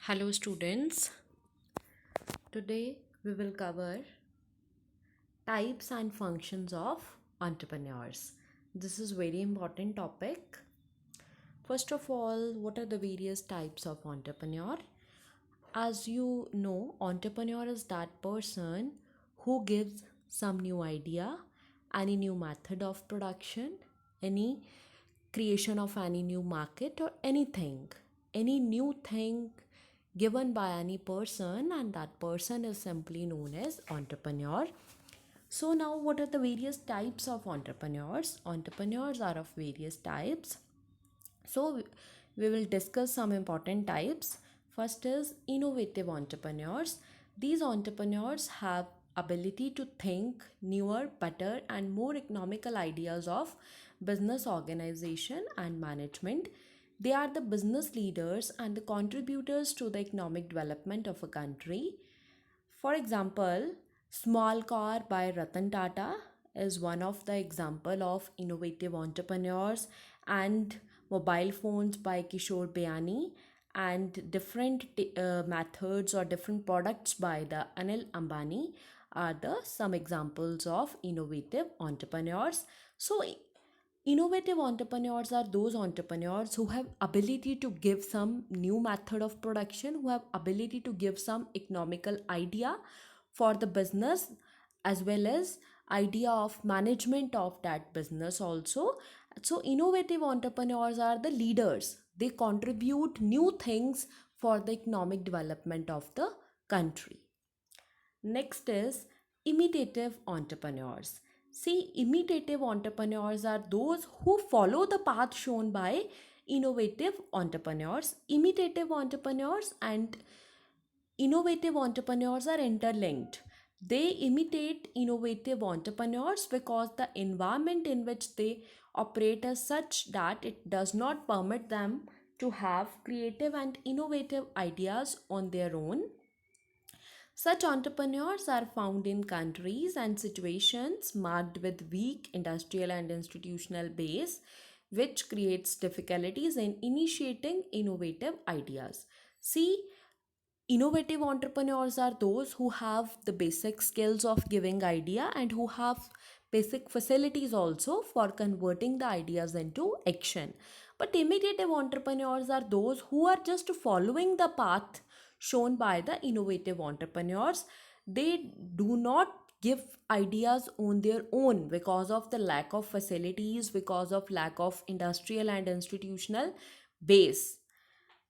Hello, students. Today we will cover types and functions of entrepreneurs. This is very important topic. First of all, what are the various types of entrepreneur? As you know, entrepreneur is that person who gives some new idea, any new method of production, any creation of any new market or anything, any new thing given by any person, and that person is simply known as entrepreneur. So now what are the various types of entrepreneurs? Entrepreneurs are of various types. So we will discuss some important types. First is innovative entrepreneurs. These entrepreneurs have ability to think newer, better and more economical ideas of business organization and management. They are the business leaders and the contributors to the economic development of a country. For example, Small Car by Ratan Tata is one of the example of innovative entrepreneurs, and Mobile Phones by Kishore Bayani, and different methods or different products by the Anil Ambani are the some examples of innovative entrepreneurs. So innovative entrepreneurs are those entrepreneurs who have ability to give some new method of production, who have ability to give some economical idea for the business, as well as idea of management of that business also. So innovative entrepreneurs are the leaders. They contribute new things for the economic development of the country. Next is imitative entrepreneurs. See, imitative entrepreneurs are those who follow the path shown by innovative entrepreneurs. Imitative entrepreneurs and innovative entrepreneurs are interlinked. They imitate innovative entrepreneurs because the environment in which they operate is such that it does not permit them to have creative and innovative ideas on their own. Such entrepreneurs are found in countries and situations marked with weak industrial and institutional base, which creates difficulties in initiating innovative ideas. See, innovative entrepreneurs are those who have the basic skills of giving idea and who have basic facilities also for converting the ideas into action. But imitative entrepreneurs are those who are just following the path shown by the innovative entrepreneurs. They do not give ideas on their own because of the lack of facilities, because of lack of industrial and institutional base.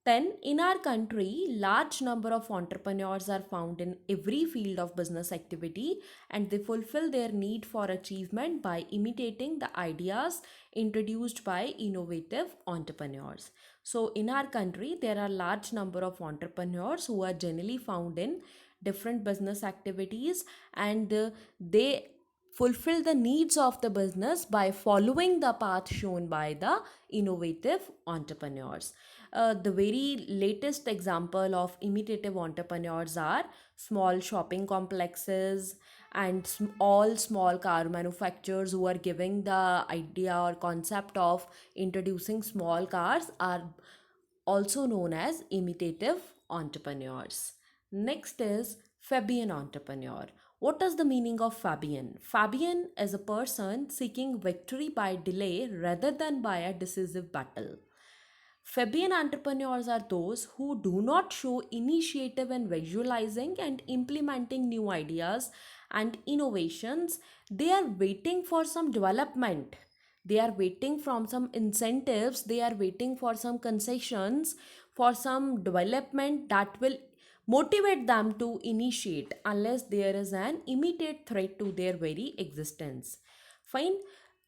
Then, in our country, large number of entrepreneurs are found in every field of business activity, and they fulfill their need for achievement by imitating the ideas introduced by innovative entrepreneurs. So, in our country, there are large number of entrepreneurs who are generally found in different business activities, and they fulfill the needs of the business by following the path shown by the innovative entrepreneurs. The very latest example of imitative entrepreneurs are small shopping complexes and all small car manufacturers who are giving the idea or concept of introducing small cars are also known as imitative entrepreneurs. Next is Fabian entrepreneur. What is the meaning of Fabian? Fabian is a person seeking victory by delay rather than by a decisive battle. Fabian entrepreneurs are those who do not show initiative in visualizing and implementing new ideas and innovations. They are waiting for some development. They are waiting from some incentives. They are waiting for some concessions, for some development that will motivate them to initiate unless there is an immediate threat to their very existence. Fine.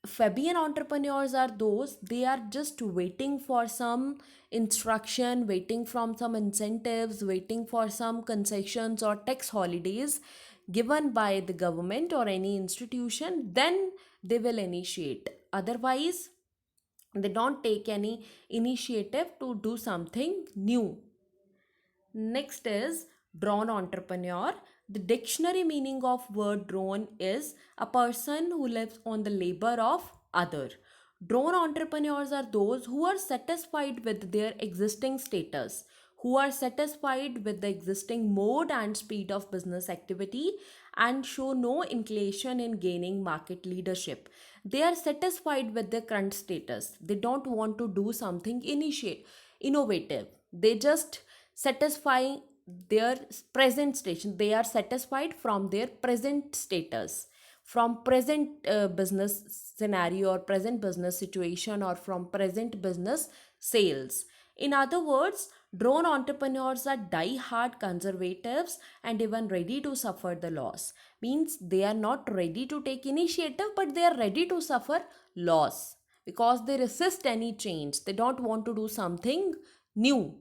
Fabian entrepreneurs are those, they are just waiting for some instruction, waiting from some incentives, waiting for some concessions or tax holidays given by the government or any institution, then they will initiate. Otherwise, they don't take any initiative to do something new. Next is drone entrepreneur. The dictionary meaning of word drone is a person who lives on the labor of other. Drone entrepreneurs are those who are satisfied with their existing status, who are satisfied with the existing mode and speed of business activity and show no inclination in gaining market leadership. They are satisfied with their current status. They don't want to do something innovative. They just satisfy their present station. They are satisfied from their present status, from present business scenario or present business situation, or from present business sales. In other words, drone entrepreneurs are die-hard conservatives and even ready to suffer the loss. Means they are not ready to take initiative, but they are ready to suffer loss because they resist any change. They don't want to do something new.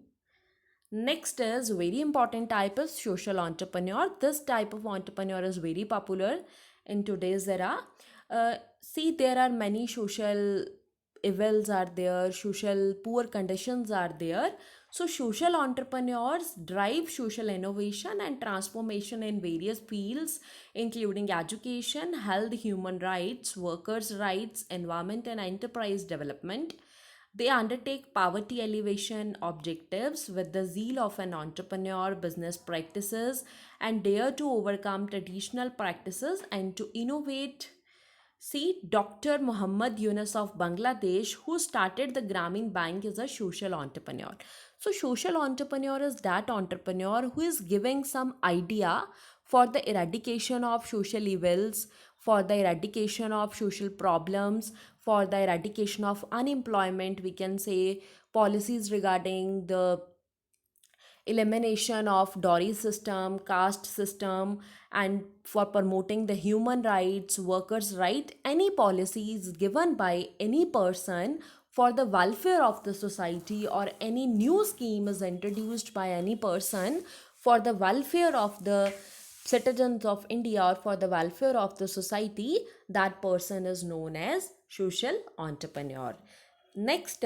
Next is very important type is social entrepreneur. This type of entrepreneur is very popular in today's era. See, there are many social evils are there, social poor conditions are there. So social entrepreneurs drive social innovation and transformation in various fields, including education, health, human rights, workers' rights, environment, and enterprise development. They undertake poverty elevation objectives with the zeal of an entrepreneur, business practices, and dare to overcome traditional practices and to innovate. See, Dr. Muhammad Yunus of Bangladesh, who started the Grameen Bank, is a social entrepreneur. So, social entrepreneur is that entrepreneur who is giving some idea for the eradication of social evils, for the eradication of social problems, for the eradication of unemployment. We can say policies regarding the elimination of dowry system, caste system, and for promoting the human rights, workers' right, any policies given by any person for the welfare of the society, or any new scheme is introduced by any person for the welfare of the citizens of India or for the welfare of the society, that person is known as social entrepreneur. Next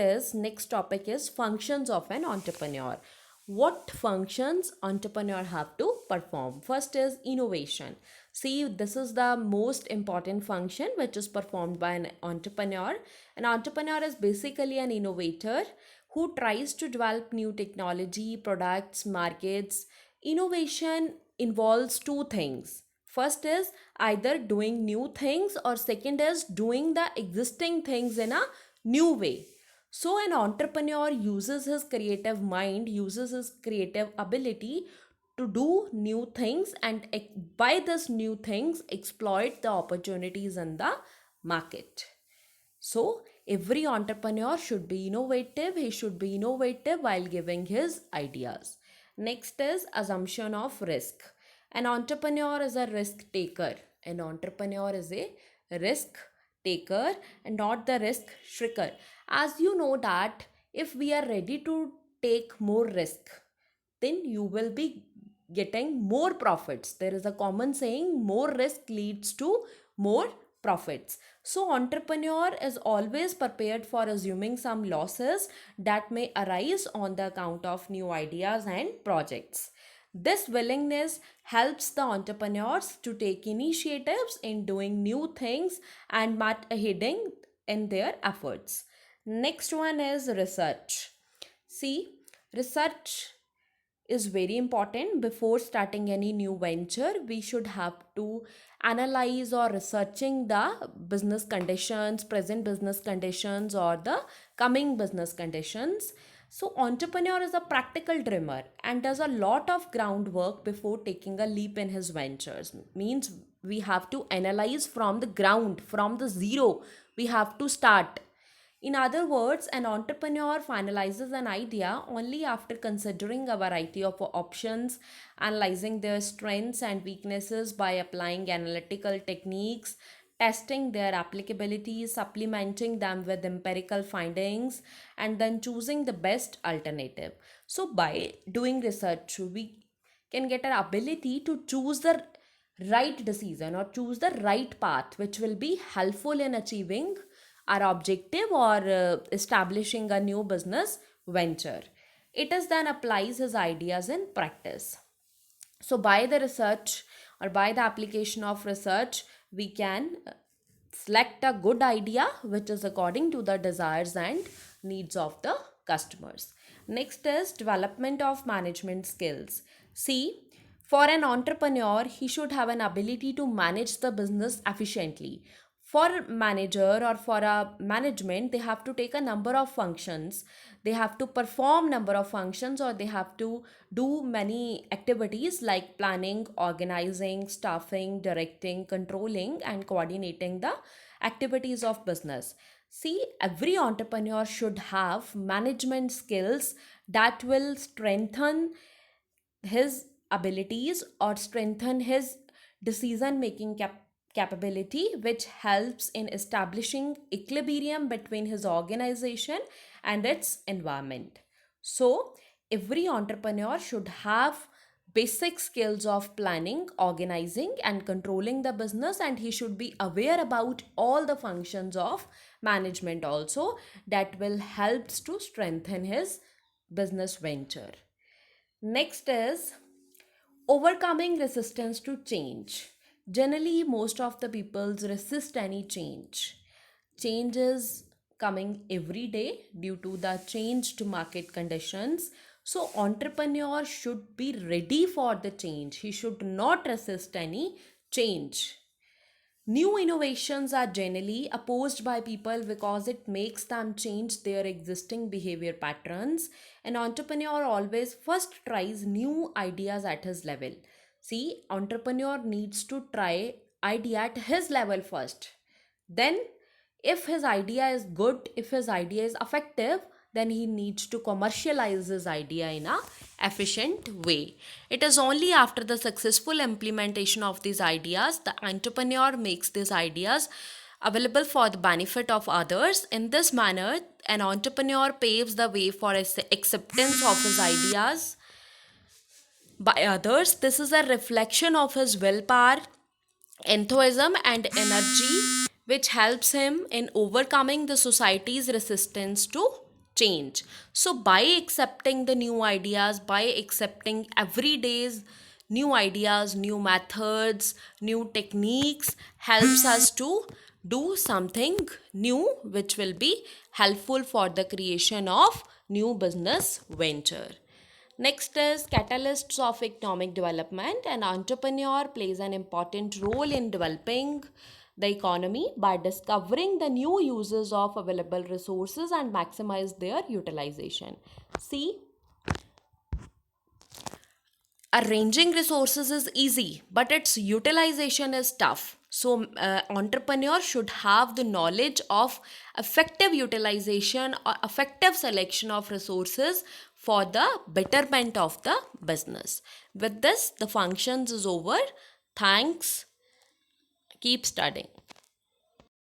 topic is functions of an entrepreneur. What functions entrepreneur have to perform? First is innovation. See, this is the most important function which is performed by an entrepreneur. An entrepreneur is basically an innovator who tries to develop new technology, products, markets. Innovation involves two things. First is either doing new things, or second is doing the existing things in a new way. So, an entrepreneur uses his creative mind, uses his creative ability to do new things, and by this new things exploit the opportunities in the market. So, every entrepreneur should be innovative. He should be innovative while giving his ideas. Next is assumption of risk. An entrepreneur is a risk taker. An entrepreneur is a risk taker and not the risk shriker. As you know that if we are ready to take more risk, then you will be getting more profits. There is a common saying, more risk leads to more profits. So entrepreneur is always prepared for assuming some losses that may arise on the account of new ideas and projects. This willingness helps the entrepreneurs to take initiatives in doing new things and not heading in their efforts. Next one is research. See, research is very important. Before starting any new venture, we should have to analyze or researching the business conditions, present business conditions, or the coming business conditions. So entrepreneur is a practical dreamer and does a lot of groundwork before taking a leap in his ventures. Means we have to analyze from the ground, from the zero. We have to start. In other words, an entrepreneur finalizes an idea only after considering a variety of options, analyzing their strengths and weaknesses by applying analytical techniques, testing their applicability, supplementing them with empirical findings, and then choosing the best alternative. So, by doing research, we can get an ability to choose the right decision or choose the right path, which will be helpful in achieving our objective or establishing a new business venture. It is then applies his ideas in practice. So, by the research or by the application of research, we can select a good idea which is according to the desires and needs of the customers. Next is development of management skills. See, for an entrepreneur, he should have an ability to manage the business efficiently. For a manager or for a management, they have to take a number of functions. They have to perform number of functions, or they have to do many activities like planning, organizing, staffing, directing, controlling, and coordinating the activities of business. See, every entrepreneur should have management skills that will strengthen his abilities or strengthen his decision making capability, which helps in establishing equilibrium between his organization and its environment. So every entrepreneur should have basic skills of planning, organizing, and controlling the business, and he should be aware about all the functions of management also, that will helps to strengthen his business venture. Next is overcoming resistance to change. Generally, most of the peoples resist any change. Change is coming every day due to the changed market conditions. So, entrepreneur should be ready for the change. He should not resist any change. New innovations are generally opposed by people because it makes them change their existing behavior patterns. An entrepreneur always first tries new ideas at his level. See, entrepreneur needs to try idea at his level first. Then, if his idea is good, if his idea is effective, then he needs to commercialize his idea in a efficient way. It is only after the successful implementation of these ideas the entrepreneur makes these ideas available for the benefit of others. In this manner, an entrepreneur paves the way for acceptance of his ideas by others. This is a reflection of his willpower, enthusiasm, and energy, which helps him in overcoming the society's resistance to change. So, by accepting the new ideas, by accepting every day's new ideas, new methods, new techniques, helps us to do something new which will be helpful for the creation of new business venture. Next is catalysts of economic development. An entrepreneur plays an important role in developing the economy by discovering the new uses of available resources and maximize their utilization. See, arranging resources is easy, but its utilization is tough. So, entrepreneur should have the knowledge of effective utilization or effective selection of resources for the betterment of the business. With this, the functions is over. Thanks. Keep studying.